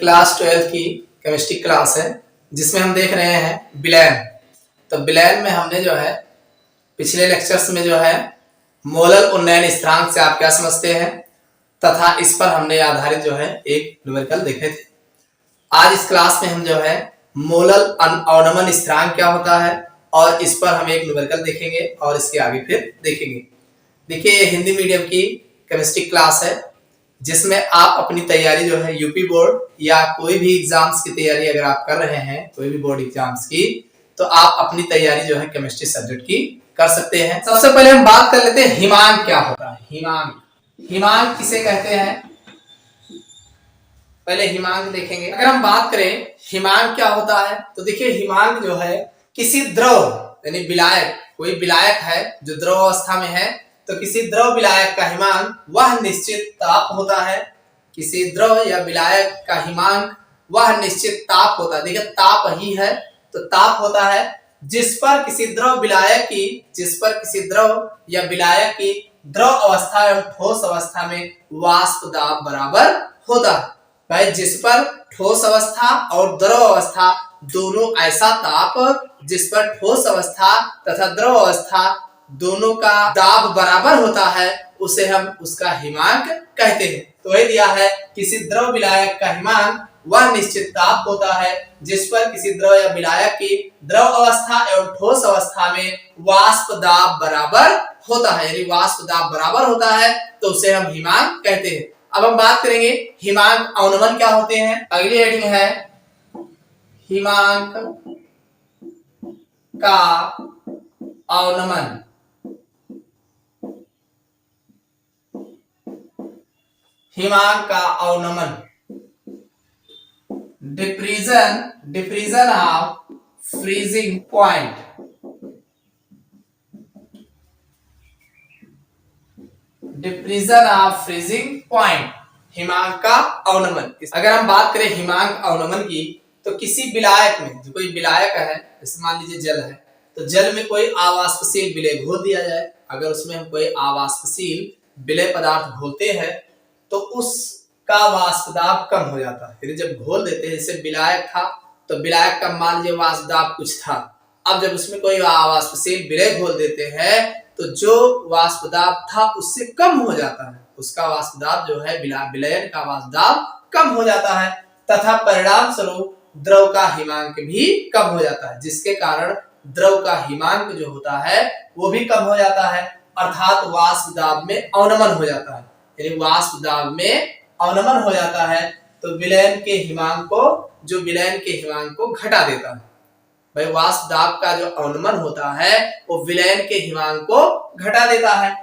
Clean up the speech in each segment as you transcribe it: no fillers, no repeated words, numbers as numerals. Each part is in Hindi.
क्लास 12 की केमिस्ट्री क्लास है जिसमें हम देख रहे हैं विलयन। तो विलयन में हमने जो है पिछले लेक्चर्स में जो है मोलर उन्नयन स्थिरांक से आप क्या समझते हैं तथा इस पर हमने आधारित जो है एक न्यूमेरिकल देखे थे। आज इस क्लास में हम जो है मोलर अवनमन स्थिरांक क्या होता है और इस पर हम एक न्यूमेरिकल देखेंगे और इसके आगे फिर देखेंगे। देखिए ये हिंदी मीडियम की केमिस्ट्री क्लास है जिसमें आप अपनी तैयारी जो है यूपी बोर्ड या कोई भी एग्जाम्स की तैयारी अगर आप कर रहे हैं कोई भी बोर्ड एग्जाम्स की, तो आप अपनी तैयारी जो है केमिस्ट्री सब्जेक्ट की कर सकते हैं। सबसे पहले हम बात कर लेते हैं हिमांक क्या होता है। हिमांक किसे कहते हैं, पहले हिमांक देखेंगे। अगर हम बात करें हिमांक क्या होता है तो देखिए हिमांक जो है किसी द्रव यानी विलायक, कोई विलायक है जो द्रव अवस्था में है तो किसी द्रव विलायक का हिमांक वह निश्चित ताप होता है। किसी द्रव या विलायक का हिमांक वह निश्चित ताप होता है। देखिए ताप ही है तो ताप होता है जिस पर किसी द्रव या विलायक की द्रव अवस्था एवं ठोस अवस्था में वाष्प दाब बराबर होता है। भाई जिस पर ठोस अवस्था और द्रव अवस्था दोनों ऐसा ताप जिस पर ठोस अवस्था तथा द्रव अवस्था दोनों का दाब बराबर होता है उसे हम उसका हिमांक कहते हैं। तो वही दिया है किसी द्रव विलायक का हिमांक वह निश्चित ताप होता है जिस पर किसी द्रव या विलायक की द्रव अवस्था एवं ठोस अवस्था में वाष्प दाब बराबर होता है, यानी वाष्प दाब बराबर होता है तो उसे हम हिमांक कहते हैं। अब हम बात करेंगे हिमांक अवनमन क्या होते हैं। अगली हेडिंग है हिमांक का अवनमन। हिमांक का अवनमन depression of freezing point. Depression of freezing point हिमांक का अवनमन। अगर हम बात करें हिमांक अवनमन की तो किसी विलायक में, जो कोई विलायक है जैसे मान लीजिए जल है तो जल में कोई आवाष्पशील विलय घोल दिया जाए। अगर उसमें हम कोई आवाष्पशील विलय पदार्थ घोलते हैं तो उसका वाष्प दाब कम हो जाता है। फिर जब घोल देते हैं, जैसे विलायक था तो विलायक का मान लीजिए वाष्प दाब कुछ था, अब जब उसमें कोई आवाष्पशील विलय घोल देते हैं तो जो वाष्प दाब था उससे कम हो जाता है। उसका वाष्प दाब जो है विलयन का वाष्प दाब कम हो जाता है तथा परिणाम स्वरूप द्रव का हिमांक भी कम हो जाता है, जिसके कारण द्रव का हिमांक जो होता है वो भी कम हो जाता है, अर्थात वाष्प दाब में अवनमन हो जाता है। यानी वाष्प दाब में अवनमन हो जाता है तो विलयन के हिमांक को घटा देता है। भाई वाष्प दाब का जो अवनमन होता है वो विलयन के हिमांक को घटा देता है।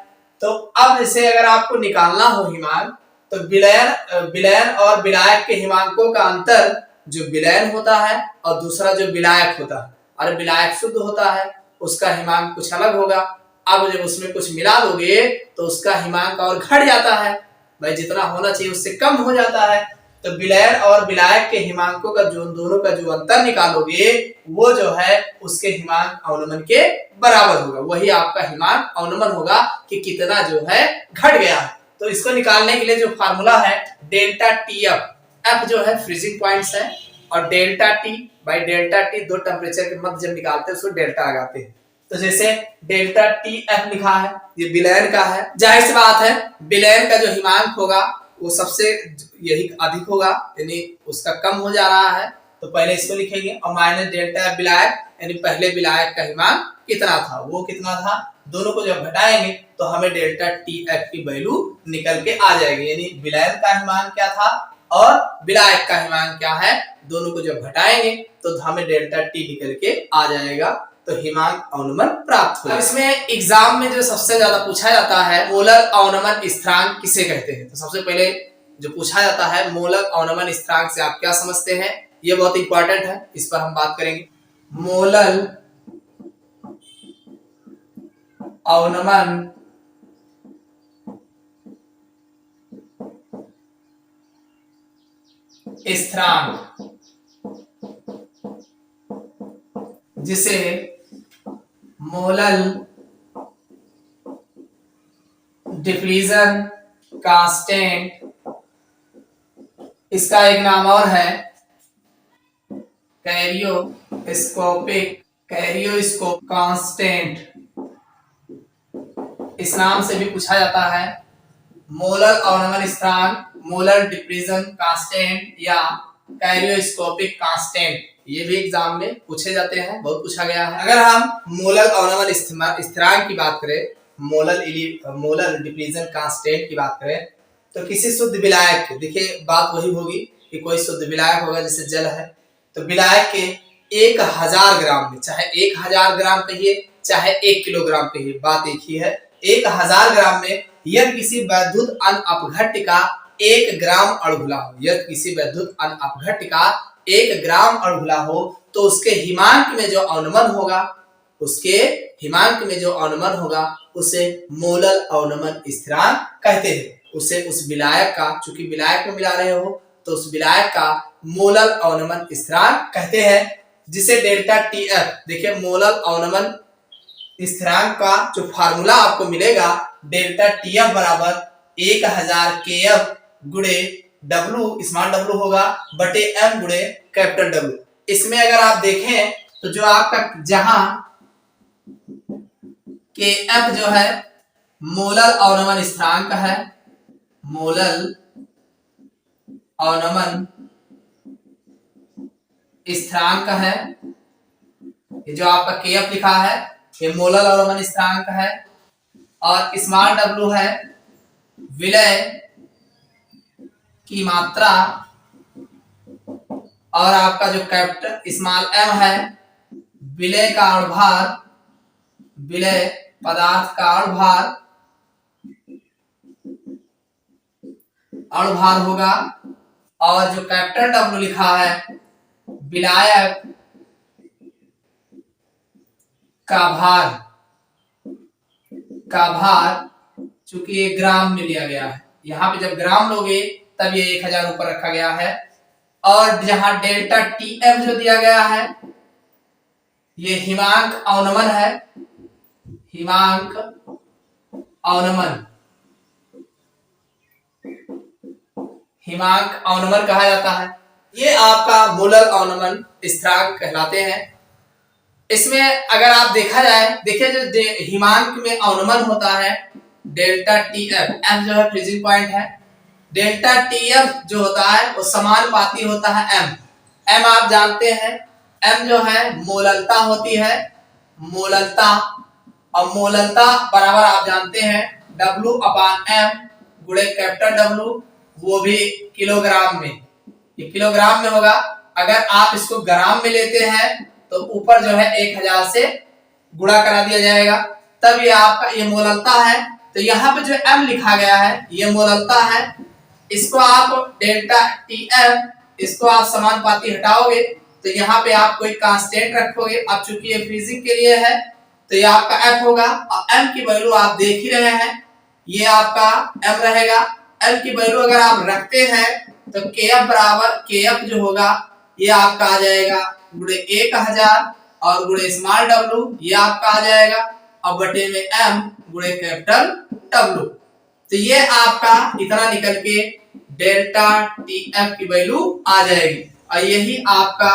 तो अब जैसे अगर आपको निकालना हो हिमांक तो विलयन और विलायक के हिमांकों का अंतर, जो विलयन होता है और दूसरा जो विलायक होता है, और विलायक शुद्ध होता है उसका हिमांक कुछ अलग होगा। अब जब उसमें कुछ मिला दोगे तो उसका हिमांक और घट जाता है। भाई जितना होना चाहिए उससे कम हो जाता है। तो विलयन और विलायक के हिमांकों का दोनों का जो अंतर निकालोगे वो जो है उसके हिमांक अवनमन के बराबर होगा। वही आपका हिमांक अवनमन होगा कि कितना जो है घट गया है। तो इसको निकालने के लिए जो फार्मूला है डेल्टा टी एफ जो है फ्रीजिंग पॉइंट्स है और delta T by delta T दो टेम्परेचर के मध्य जब निकालते हैं उसको डेल्टा लगाते हैं। तो जैसे डेल्टा टी एफ लिखा है ये विलयन का है, जाहिर सी बात है विलयन का जो हिमांक होगा वो सबसे यही अधिक होगा, यानी उसका कम हो जा रहा है तो पहले इसको लिखेंगे और माइनस डेल्टा एफ विलायक, यानी पहले विलायक का हिमांक कितना था वो कितना था, दोनों को जब घटाएंगे तो हमें डेल्टा टी एफ की वैल्यू निकल के आ जाएगी। यानी विलयन का हिमांक क्या था और विलायक का हिमांक क्या है, दोनों को जब घटाएंगे तो हमें डेल्टा टी निकल के आ जाएगा। तो हिमांक अवनमन प्राप्त होगा। इसमें एग्जाम में जो सबसे ज्यादा पूछा जाता है मोलर अवनमन स्थिरांक किसे कहते हैं। तो सबसे पहले जो पूछा जाता है मोलर अवनमन स्थिरांक से आप क्या समझते हैं, ये बहुत इंपॉर्टेंट है, इस पर हम बात करेंगे। मोलर अवनमन स्थिरांक जिसे मोलर डिफ्यूजन कांस्टेंट इसका एक नाम और है कैरियोस्कोपिक कैरियोस्कोप कांस्टेंट। इस नाम से भी पूछा जाता है मोलर अवनमन स्थिरांक, मोलर डिफ्यूजन कांस्टेंट या कैरियोस्कोपिक कांस्टेंट। ये भी एग्जाम में पूछे जाते हैं, बहुत पूछा गया है। अगर हम मोलर अवनमन स्थिरांक की बात करें, मोलर डिफ्यूजन कांस्टेंट की बात करें, तो किसी शुद्ध विलायक, देखिए बात वही होगी कि कोई शुद्ध विलायक होगा जैसे जल है, तो विलायक के 1000 ग्राम में, चाहे 1000 ग्राम कहिए चाहे 1 किलोग्राम कहिए, बात एक ही है। 1000 ग्राम में यदि किसी वैद्युत अन अपघट्य का 1 ग्राम अणुला हो, यदि किसी वैद्युत अन अपघट्य का 1 ग्राम अणुला हो, तो उसके हिमांक में जो अवनमन होगा, उसके हिमांक में जो अवनमन होगा उसे मोलर अवनमन स्थिरांक कहते हैं। उसे उस विलायक का, चूंकि विलायक में मिला रहे हो तो उस विलायक का मोलर अवनमन स्थिरांक कहते हैं, जिसे डेल्टा टीएफ, देखिए मोलर अवनमन स्थिरांक का जो फार्मूला आपको मिलेगा, डेल्टा टीएफ बराबर 1000 केएफ गुणे डब्ल्यू, स्मॉल डब्ल्यू होगा बटे एम गुणे कैपिटल डब्ल्यू। इसमें अगर आप देखें तो जो आपका जहां के एफ जो है मोलर अवनमन स्थिरांक है, मोलर अवनमन स्थिरांक है, ये जो आपका के एफ लिखा है ये मोलर अवनमन स्थिरांक है, और स्मॉल डब्ल्यू है विलय की मात्रा, और आपका जो कैपिटल स्मॉल एम है विलय का अणुभार, विलय पदार्थ का अणुभार होगा, और जो कैपिटल डब्ल्यू लिखा है विलायक का भार, चूंकि ये ग्राम में लिया गया है, यहाँ पे जब ग्राम लोगे तब ये 1000 ऊपर रखा गया है। और जहां डेल्टा टीएफ जो दिया गया है ये हिमांक अवनमन है, हिमांक अवनमन, हिमांक अवनमन कहा जाता है। ये आपका मोलर अवनमन स्थिरांक कहलाते हैं। इसमें अगर आप देखा जाए, देखिए जो हिमांक में अवनमन होता है डेल्टा टीएफ, एफ जो है फ्रीजिंग पॉइंट है, डेल्टा टीएफ जो होता है वो समानुपाती होता है एम। एम आप जानते हैं, एम जो है मोललता होती है, मोललता, और मोललता बराबर आप जानते हैं डब्ल्यू अपान एम गुणे कैपिटल डब्ल्यू, वो भी किलोग्राम में, ये किलोग्राम में होगा। अगर आप इसको ग्राम में लेते हैं तो ऊपर जो है 1000 से गुणा करा दिया जाएगा, तब ये आपका ये मोललता है। तो यहाँ पे जो एम लिखा गया है ये मोललता है, इसको आप डेल्टा टीएफ, इसको आप समानुपाती हटाओगे तो यहाँ पे आप कोई कांस्टेंट रखोगे। अब चूंकि ये फ्रीजिंग के लिए है तो ये आपका एफ होगा, और एम की वैल्यू आप देख ही रहे हैं, ये आपका एम रहेगा। एम की वैल्यू अगर आप रखते हैं तो केएफ बराबर, केएफ जो होगा ये आपका आ जाएगा गुणे 1000 और गुणे स्मॉल डब्ल्यू, ये आपका आ जाएगा, और बटे में एम गुणे कैपिटल डब्ल्यू। तो ये आपका इतना निकल के डेल्टा टीएफ की वैल्यू आ जाएगी, और यही आपका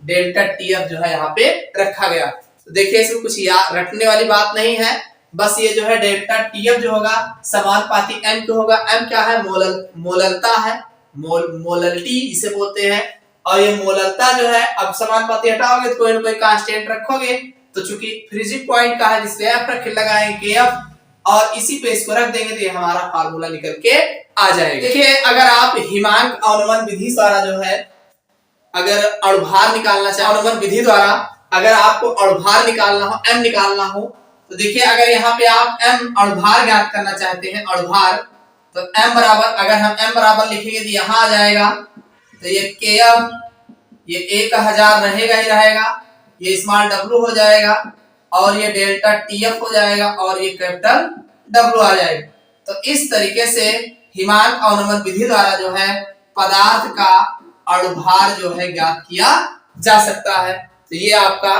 डेल्टा टीएफ जो है यहाँ पे रखा गया। तो देखिए इसमें कुछ याद रखने वाली बात नहीं है, बस ये जो है डेल्टा टीएफ जो होगा समानुपाती एम को होगा। एम क्या है, मोललता है, मोललिटी इसे बोलते हैं, और ये मोललता जो है, अब समानुपाती हटाओगे तो कोई ना कोई कांस्टेंट रखोगे, तो चूंकि फ्रीजिंग पॉइंट का है जिसलिए एफ रख लगाएंगे केएफ, और इसी पे इसको रख देंगे तो ये हमारा फार्मूला निकल के आ जाएगा। देखिए अगर आप हिमांक अवनमन विधि द्वारा जो है अगर अणुभार निकालना चाहे, अवनमन विधि द्वारा अगर आपको अणुभार निकालना हो, एम निकालना हो, तो देखिए अगर यहाँ पे आप एम अणुभार ज्ञात करना चाहते हैं, अणुभार, तो एम बराबर, अगर हम एम बराबर लिखेंगे तो यहाँ आ जाएगा, तो ये केएफ ये 1000 रहेगा ही रहेगा, ये स्मॉल डब्ल्यू हो जाएगा, और ये डेल्टा टीएफ हो जाएगा, और ये कैपिटल डब्ल्यू आ जाएगा। तो इस तरीके से हिमांक अवनमन विधि द्वारा जो है पदार्थ का अणुभार जो है ज्ञात किया जा सकता है। तो ये आपका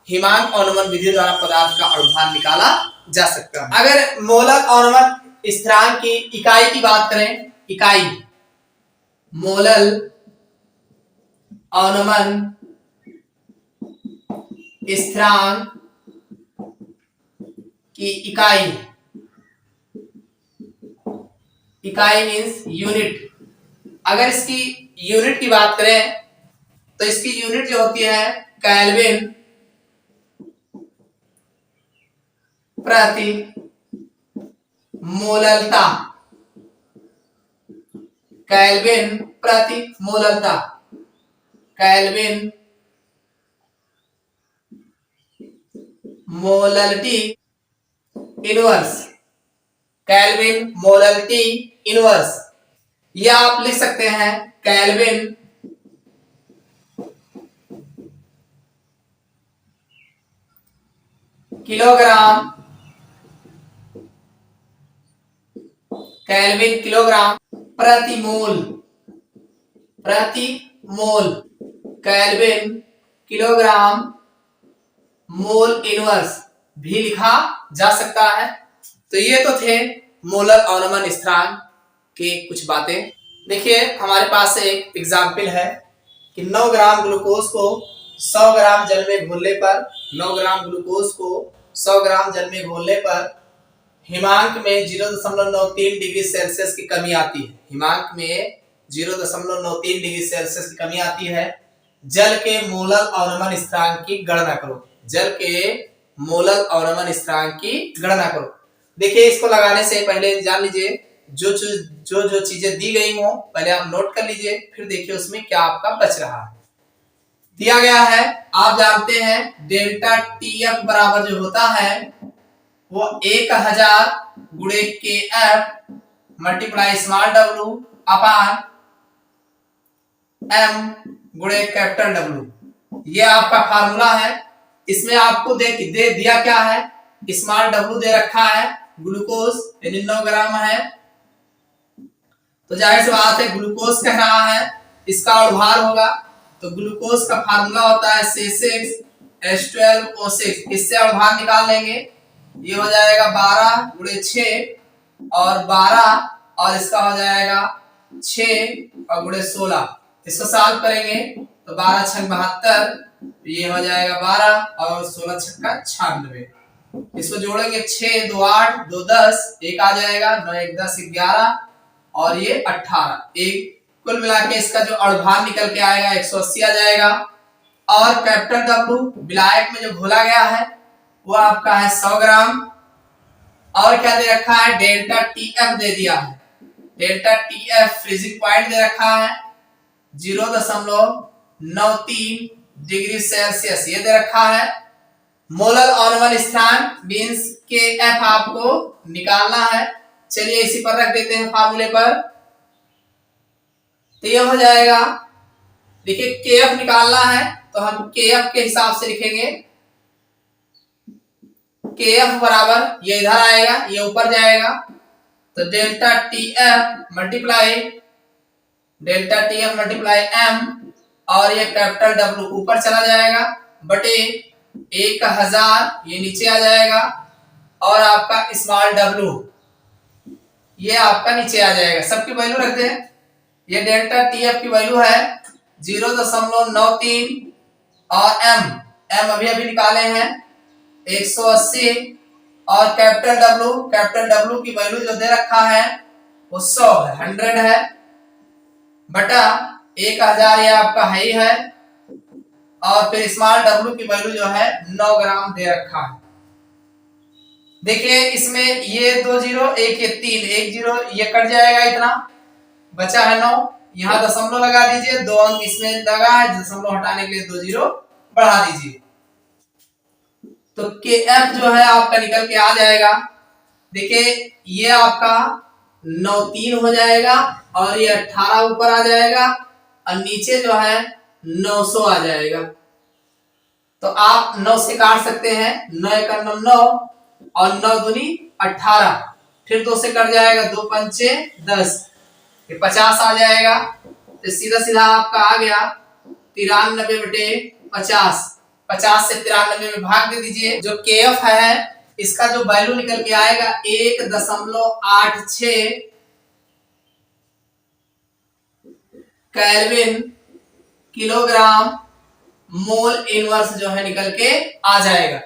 हिमांक अवनमन विधि द्वारा पदार्थ का अणुभार निकाला जा सकता है। अगर मोलर अवनमन स्थिरांक की इकाई की बात करें, इकाई मोलल अवनमन स्थिरांक की इकाई, इकाई मीन्स यूनिट। अगर इसकी यूनिट की बात करें तो इसकी यूनिट जो होती है केल्विन प्रति मोललता, केल्विन प्रति मोललता, kelvin molality inverse, kelvin molality inverse. ये आप लिख सकते हैं केल्विन किलोग्राम, केल्विन किलोग्राम प्रति मोल, प्रति मोल, केल्विन किलोग्राम मोल इनवर्स भी लिखा जा सकता है। तो ये तो थे मोलर अवनमन स्थिरांक के कुछ बातें। देखिए हमारे पास एक एग्जाम्पल है कि 9 ग्राम ग्लूकोज को 100 ग्राम जल में घोलने पर, 9 ग्राम ग्लूकोज को 100 ग्राम जल में घोलने पर हिमांक में 0.93 डिग्री सेल्सियस की कमी आती है। हिमांक में 0.93 डिग्री सेल्सियस की कमी आती है। जल के मोलर अवनमन स्थिरांक की गणना करो, जल के मोलर अवनमन स्थिरांक की गणना करो। देखिए इसको लगाने से पहले जान लीजिए जो चीजें दी गई हो पहले आप नोट कर लीजिए, फिर देखिए उसमें क्या आपका बच रहा है। दिया गया है, आप जानते हैं डेल्टा टीएफ बराबर जो होता है वो 1000 गुणे के एफ मल्टीप्लाई स्मॉल डब्ल्यू अपान एम गुणे कैपिटल डब्ल्यू। ये आपका फार्मूला है। इसमें आपको दे दिया क्या है, स्मॉल डब्ल्यू दे रखा है, ग्लूकोज यानी 9 ग्राम है, तो जाहिर सी बात है ग्लूकोज कह रहा है, इसका अणुभार होगा, तो ग्लूकोज का फार्मूला होता है C6H12O6। इससे अणुभार निकाल लेंगे, ये हो जाएगा 12 गुणे 6 और 12 और इसका हो जाएगा 6 और गुणे 16। इसको सॉल्व करेंगे तो 12 छंग 72, ये हो जाएगा 12 और 16 छक्का 96। इसको जोड़ेंगे 6 2 8 2 10, एक आ जाएगा 9 1 10 11 और ये 18। एक कुल मिला के इसका जो अणुभार निकल के आएगा 180 आ जाएगा। और कैपिटल डब्ल्यू विलायक में जो घोला गया है वो आपका है 100 ग्राम। और क्या दे रखा है, डेल्टा टीएफ दे दिया है, डेल्टा टीएफ फ्रीजिंग पॉइंट दे रखा है 0.93 डिग्री सेल्सियस ये दे रखा है। मोलर अवनमन स्थिरांक मींस के एफ आपको निकालना है। चलिए इसी पर रख देते हैं फार्मूले पर, तो ये हो जाएगा, देखिए के एफ निकालना है तो हम के एफ के हिसाब से लिखेंगे। के एफ बराबर ये इधर आएगा, ये ऊपर जाएगा, तो delta T F multiply M और ये कैपिटल डब्ल्यू ऊपर चला जाएगा बटे 1000 ये नीचे आ जाएगा और आपका स्मॉल डब्ल्यू ये आपका नीचे आ जाएगा। सबकी वैल्यू रख दें, ये डेल्टा टीएफ की वैल्यू है 0.93 और एम अभी निकाले हैं 180 और कैपिटल डब्ल्यू की वैल्यू जो दे रखा है वो 100 है, 100 है बटा 1000 ये आपका है ही है और फिर स्मॉल डब्ल्यू की वैल्यू जो है 9 ग्राम दे रखा है। देखिए इसमें ये 2 जीरो, एक ये 3, एक जीरो ये कट जाएगा, इतना बचा है 9, यहाँ दशमलव लगा दीजिए, 2 अंक इसमें लगा है, दशमलव हटाने के लिए 2 जीरो बढ़ा दीजिए, तो के एफ जो है आपका निकल के आ जाएगा। देखिए ये आपका 93 हो जाएगा और ये 18 ऊपर आ जाएगा और नीचे जो है 900 आ जाएगा। तो आप 9 से काट सकते हैं, 9 का 9 और 9 दूनी 18, फिर 2 से कट जाएगा, 2 पंचे 10, फिर 50 आ जाएगा, तो सीधा सीधा आपका आ गया 93 बटे 50। 50 से 93 में भाग दे दीजिए, जो के एफ है इसका जो वैल्यू निकल के आएगा 1.86 केल्विन किलोग्राम मोल इनवर्स जो है निकल के आ जाएगा।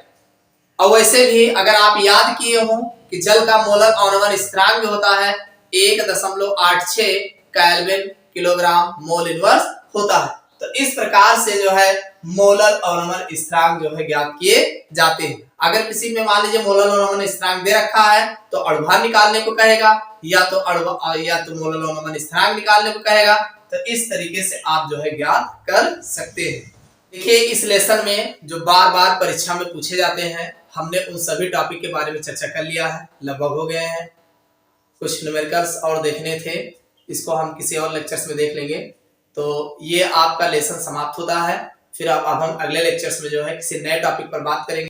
और वैसे भी अगर आप याद किए हो कि जल का मोलर अवनमन स्थिरांक जो होता है 1.86 केल्विन किलोग्राम मोल इनवर्स होता है। तो इस प्रकार से जो है मोलर अवनमन स्थिरांक जो है ज्ञात किए जाते हैं। अगर किसी में मान लीजिए मोलर अवनमन स्थिरांक दे रखा है तो अणुभार निकालने को कहेगा या तो मोलर अवनमन स्थिरांक निकालने को कहेगा। तो इस तरीके से आप जो है ज्ञात कर सकते हैं। देखिए इस लेसन में जो बार बार परीक्षा में पूछे जाते हैं हमने उन सभी टॉपिक के बारे में चर्चा कर लिया है, लगभग हो गए हैं। कुछ न्यूमेरिकल्स और देखने थे, इसको हम किसी और लेक्चर्स में देख लेंगे। तो ये आपका लेसन समाप्त होता है। फिर अब हम अगले लेक्चर्स में जो है किसी नए टॉपिक पर बात करेंगे।